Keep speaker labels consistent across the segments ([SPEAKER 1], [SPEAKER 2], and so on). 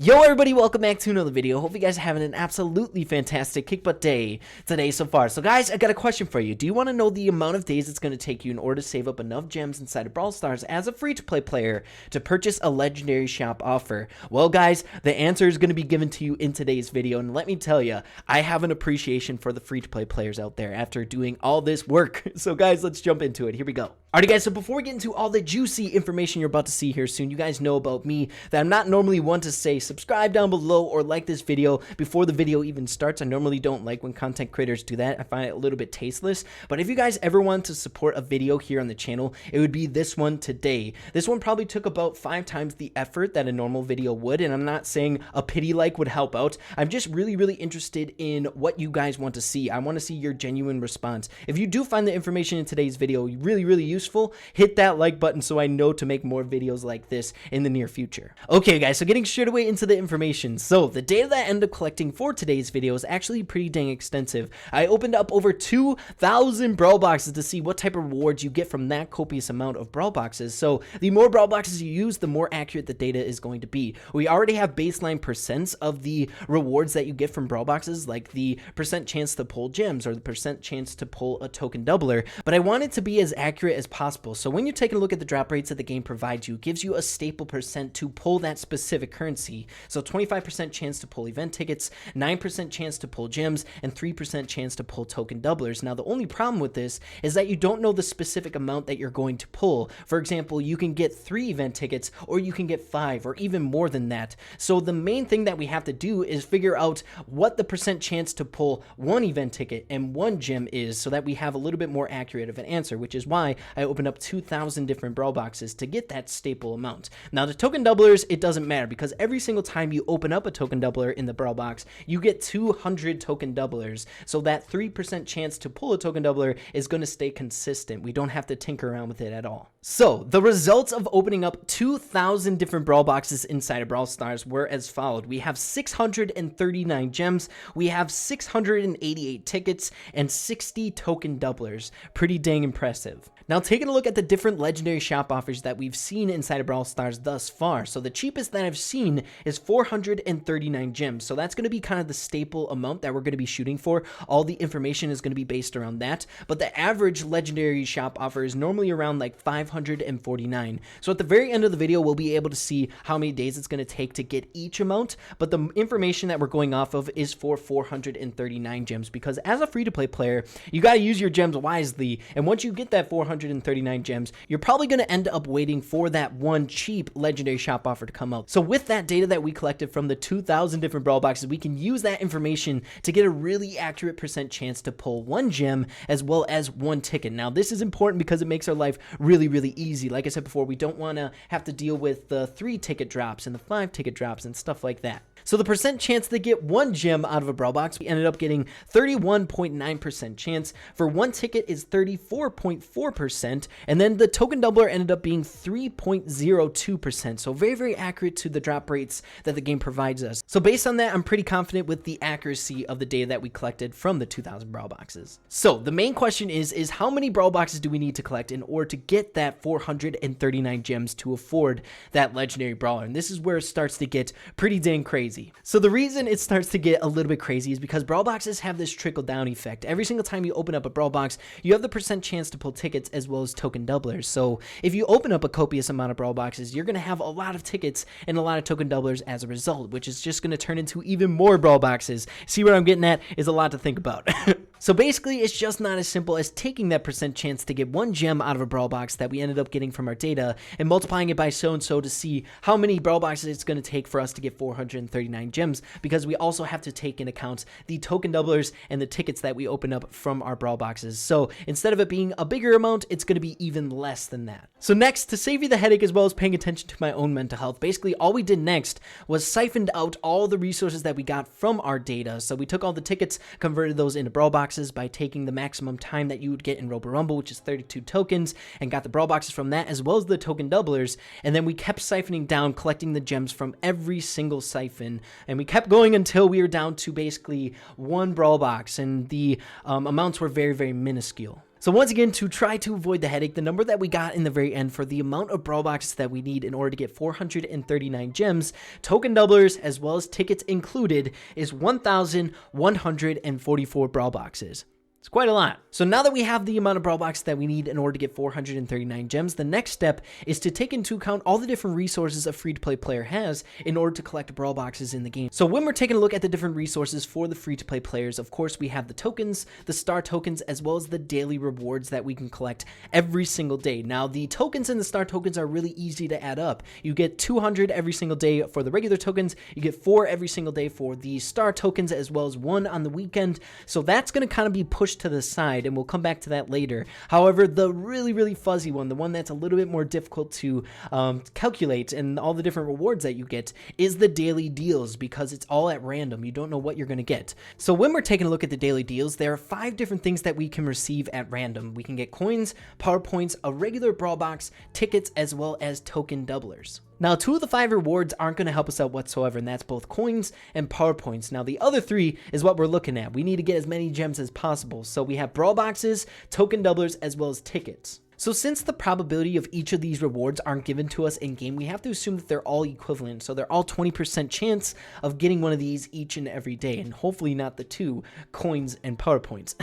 [SPEAKER 1] Yo everybody, welcome back to another video. Hope you guys are having an absolutely fantastic kick butt day today so far. So guys, I got a question for you. Do you want to know the amount of days it's going to take you in order to save up enough gems inside of Brawl Stars as a free-to-play player to purchase a legendary shop offer? Well guys, the answer is going to be given to you in today's video, and let me tell you, I have an appreciation for the free-to-play players out there after doing all this work. So guys, let's jump into it. Here we go. Alright guys, so before we get into all the juicy information you're about to see here soon, you guys know about me that I'm not normally one to say subscribe down below or like this video before the video even starts. I normally don't like when content creators do that. I find it a little bit tasteless. But if you guys ever want to support a video here on the channel, it would be this one today. This one probably took about 5 times the effort that a normal video would, and I'm not saying a pity like would help out. I'm just really interested in what you guys want to see. I want to see your genuine response. If you do find the information in today's video really useful, hit that like button so I know to make more videos like this in the near future. Okay guys, so getting straight away into the information. So the data that I ended up collecting for today's video is actually pretty dang extensive. I opened up over 2,000 Brawl boxes to see what type of rewards you get from that copious amount of Brawl boxes. So the more Brawl boxes you use, the more accurate the data is going to be. We already have baseline percents of the rewards that you get from Brawl boxes, like the percent chance to pull gems or the percent chance to pull a token doubler, but I want it to be as accurate as possible. So when you're taking a look at the drop rates that the game provides you, it gives you a staple percent to pull that specific currency. So 25% chance to pull event tickets, 9% chance to pull gems, and 3% chance to pull token doublers. Now the only problem with this is that you don't know the specific amount that you're going to pull. For example, you can get 3 event tickets, or you can get 5, or even more than that. So the main thing that we have to do is figure out what the percent chance to pull 1 event ticket and 1 gem is, so that we have a little bit more accurate of an answer, which is why I opened up 2,000 different Brawl boxes to get that staple amount. Now the token doublers, it doesn't matter, because every single time you open up a token doubler in the Brawl box, you get 200 token doublers. So that 3% chance to pull a token doubler is going to stay consistent. We don't have to tinker around with it at all. So the results of opening up 2,000 different Brawl boxes inside of Brawl Stars were as followed. We have 639 gems, we have 688 tickets, and 60 token doublers. Pretty dang impressive. Now taking a look at the different legendary shop offers that we've seen inside of Brawl Stars thus far. So the cheapest that I've seen is 439 gems. So that's going to be kind of the staple amount that we're going to be shooting for. All the information is going to be based around that. But the average legendary shop offer is normally around like 549. So at the very end of the video, we'll be able to see how many days it's going to take to get each amount. But the information that we're going off of is for 439 gems, because as a free-to-play player, you got to use your gems wisely. And once you get that 439 gems, you're probably going to end up waiting for that one cheap legendary shop offer to come out. So with that data that we collected from the 2,000 different Brawl boxes, we can use that information to get a really accurate percent chance to pull 1 gem as well as 1 ticket. Now this is important because it makes our life really easy. Like I said before, we don't want to have to deal with the 3 ticket drops and the 5 ticket drops and stuff like that. So the percent chance to get 1 gem out of a Brawl box, we ended up getting 31.9% chance. For 1 ticket is 34.4%, and then the token doubler ended up being 3.02%. So very accurate to the drop rates that the game provides us. So based on that, I'm pretty confident with the accuracy of the data that we collected from the 2,000 Brawl boxes. So the main question is how many Brawl boxes do we need to collect in order to get that 439 gems to afford that legendary brawler? And this is where it starts to get pretty dang crazy. So the reason it starts to get a little bit crazy is because Brawl boxes have this trickle down effect. Every single time you open up a Brawl box, you have the percent chance to pull tickets as well as token doublers. So if you open up a copious amount of Brawl boxes, you're going to have a lot of tickets and a lot of token doublers as a result, which is just going to turn into even more Brawl boxes. See what I'm getting at? Is a lot to think about. So basically, it's just not as simple as taking that percent chance to get 1 gem out of a Brawl box that we ended up getting from our data and multiplying it by so-and-so to see how many Brawl boxes it's going to take for us to get 439 gems, because we also have to take into account the token doublers and the tickets that we open up from our Brawl boxes. So instead of it being a bigger amount, it's going to be even less than that. So next, to save you the headache as well as paying attention to my own mental health, basically all we did next was siphoned out all the resources that we got from our data. So we took all the tickets, converted those into Brawl boxes by taking the maximum time that you would get in Robo Rumble, which is 32 tokens, and got the Brawl boxes from that as well as the token doublers. And then we kept siphoning down, collecting the gems from every single siphon, and we kept going until we were down to basically 1 Brawl box, and the amounts were very minuscule. So once again, to try to avoid the headache, the number that we got in the very end for the amount of brawl boxes that we need in order to get 439 gems, token doublers, as well as tickets included, is 1,144 brawl boxes. It's quite a lot. So now that we have the amount of brawl boxes that we need in order to get 439 gems, the next step is to take into account all the different resources a free-to-play player has in order to collect brawl boxes in the game. So when we're taking a look at the different resources for the free-to-play players, of course we have the tokens, the star tokens, as well as the daily rewards that we can collect every single day. Now the tokens and the star tokens are really easy to add up. You get 200 every single day for the regular tokens, you get 4 every single day for the star tokens, as well as 1 on the weekend. So that's going to kind of be pushed to the side, and we'll come back to that later. However, the really fuzzy one, the one that's a little bit more difficult to calculate, and all the different rewards that you get, is the daily deals, because it's all at random. You don't know what you're going to get. So when we're taking a look at the daily deals, there are 5 different things that we can receive at random. We can get coins, power points, a regular brawl box, tickets, as well as token doublers. Now, 2 of the 5 rewards aren't going to help us out whatsoever, and that's both coins and power points. Now, the other 3 is what we're looking at. We need to get as many gems as possible. So we have brawl boxes, token doublers, as well as tickets. So since the probability of each of these rewards aren't given to us in game, we have to assume that they're all equivalent. So they're all 20% chance of getting one of these each and every day, and hopefully not the 2 coins and power points.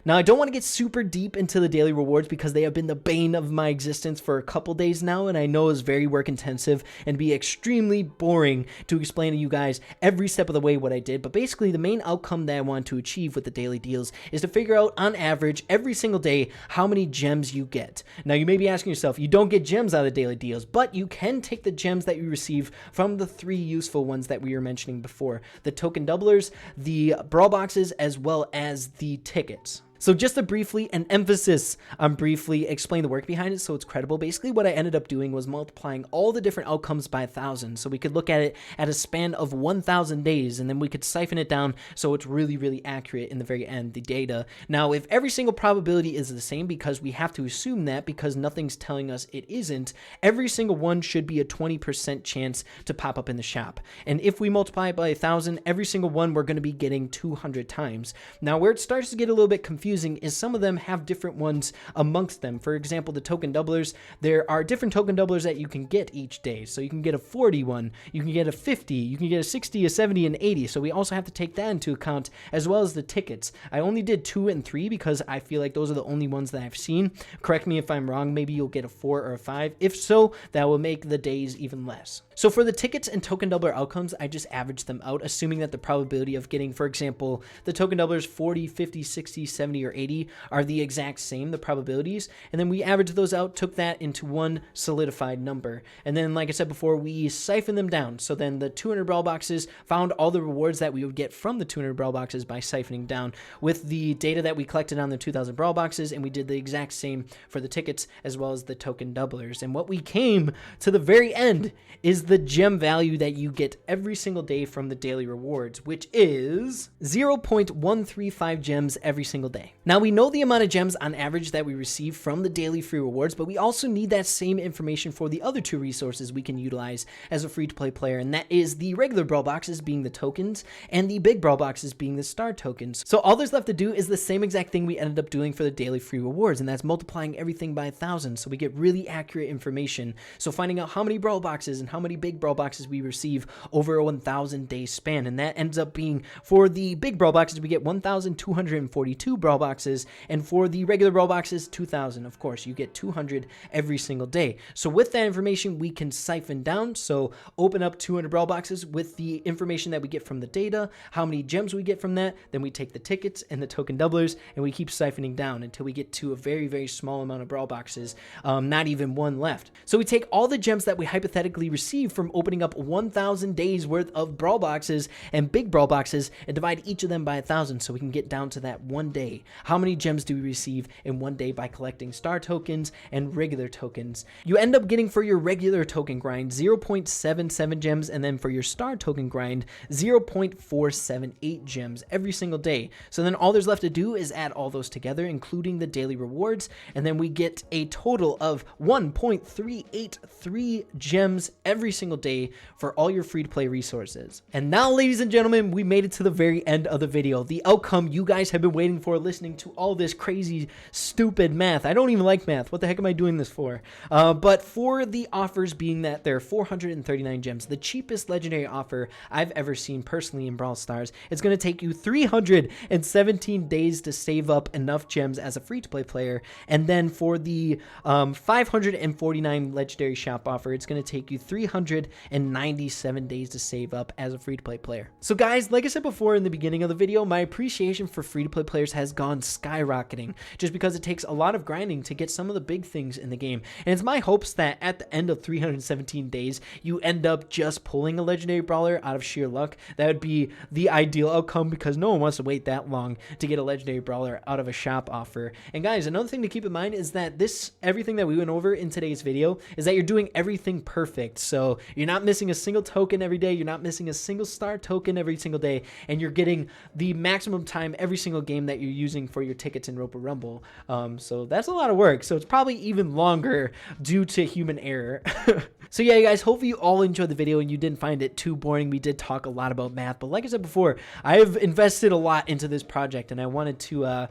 [SPEAKER 1] Now, I don't want to get super deep into the daily rewards because they have been the bane of my existence for a couple days now, and I know it's very work intensive and be extremely boring to explain to you guys every step of the way what I did. But basically, the main outcome that I want to achieve with the daily deals is to figure out on average every single day how many gems you get. Now, you may be asking yourself, you don't get gems out of the daily deals, but you can take the gems that you receive from the 3 useful ones that we were mentioning before: the token doublers, the brawl boxes, as well as the tickets. So just to briefly, an emphasis on briefly explain the work behind it so it's credible, basically what I ended up doing was multiplying all the different outcomes by 1,000. So we could look at it at a span of 1,000 days, and then we could siphon it down so it's really accurate in the very end, the data. Now, if every single probability is the same, because we have to assume that because nothing's telling us it isn't, every single one should be a 20% chance to pop up in the shop. And if we multiply it by 1,000, every single one we're going to be getting 200 times. Now, where it starts to get a little bit confusing is some of them have different ones amongst them. For example, the token doublers, there are different token doublers that you can get each day. So you can get a 40 one, you can get a 50, you can get a 60, a 70, and 80. So we also have to take that into account, as well as the tickets. I only did 2 and 3 because I feel like those are the only ones that I've seen. Correct me if I'm wrong. Maybe you'll get a 4 or a 5. If so, that will make the days even less. So for the tickets and token doubler outcomes, I just averaged them out, assuming that the probability of getting, for example, the token doublers 40, 50, 60, 70, or 80 are the exact same, the probabilities, and then we averaged those out, took that into one solidified number, and then, like I said before, we siphoned them down. So then the 200 brawl boxes found all the rewards that we would get from the 200 brawl boxes by siphoning down with the data that we collected on the 2,000 brawl boxes, and we did the exact same for the tickets as well as the token doublers. And what we came to the very end is the gem value that you get every single day from the daily rewards, which is 0.135 gems every single day. Now, we know the amount of gems on average that we receive from the daily free rewards, but we also need that same information for the other 2 resources we can utilize as a free-to-play player, and that is the regular brawl boxes being the tokens and the big brawl boxes being the star tokens. So all there's left to do is the same exact thing we ended up doing for the daily free rewards, and that's multiplying everything by 1,000 so we get really accurate information. So finding out how many brawl boxes and how many big brawl boxes we receive over a 1,000 day span, and that ends up being, for the big brawl boxes, we get 1,242 brawl boxes, and for the regular brawl boxes, 2,000. Of course, you get 200 every single day. So with that information, we can siphon down. So open up 200 brawl boxes with the information that we get from the data, how many gems we get from that, then we take the tickets and the token doublers, and we keep siphoning down until we get to a very small amount of brawl boxes, not even one left. So we take all the gems that we hypothetically receive from opening up 1,000 days worth of brawl boxes and big brawl boxes and divide each of them by 1,000 so we can get down to that one day. How many gems do we receive in one day by collecting star tokens and regular tokens? You end up getting, for your regular token grind, 0.77 gems, and then for your star token grind, 0.478 gems every single day. So then all there's left to do is add all those together, including the daily rewards, and then we get a total of 1.383 gems every single day for all your free-to-play resources. And now, ladies and gentlemen, we made it to the very end of the video. The outcome you guys have been waiting for. Listen, listening to all this crazy, stupid math. I don't even like math. What the heck am I doing this for? But for the offers being that they're 439 gems, the cheapest legendary offer I've ever seen personally in Brawl Stars, it's going to take you 317 days to save up enough gems as a free-to-play player. And then for the 549 legendary shop offer, it's going to take you 397 days to save up as a free-to-play player. So guys, like I said before in the beginning of the video, my appreciation for free-to-play players has gone skyrocketing just because it takes a lot of grinding to get some of the big things in the game. And it's my hopes that at the end of 317 days, you end up just pulling a legendary brawler out of sheer luck. That would be the ideal outcome because no one wants to wait that long to get a legendary brawler out of a shop offer. And guys, another thing to keep in mind is that everything that we went over in today's video is that you're doing everything perfect. So you're not missing a single token every day. You're not missing a single star token every single day. And you're getting the maximum time every single game that you're using for your tickets in Roper Rumble. So that's a lot of work. So it's probably even longer due to human error. So yeah, guys, hopefully you all enjoyed the video and you didn't find it too boring. We did talk a lot about math, but like I said before, I've invested a lot into this project and I wanted to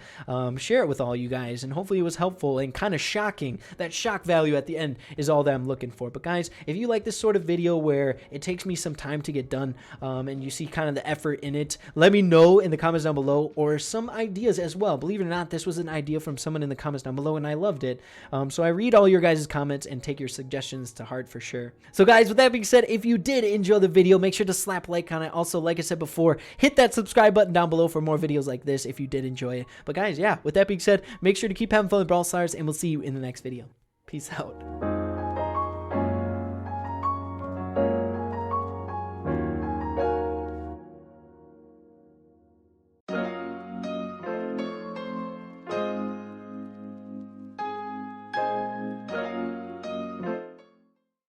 [SPEAKER 1] share it with all you guys, and hopefully it was helpful and kind of shocking. That shock value at the end is all that I'm looking for. But guys, if you like this sort of video where it takes me some time to get done and you see kind of the effort in it, let me know in the comments down below, or some ideas as well. Believe it or not, this was an idea from someone in the comments down below and I loved it. So I read all your guys' comments and take your suggestions to heart for sure. So guys, with that being said, if you did enjoy the video, make sure to slap like on it. Also, like I said before, hit that subscribe button down below for more videos like this if you did enjoy it. But guys, yeah, with that being said, make sure to keep having fun with Brawl Stars and we'll see you in the next video. Peace out.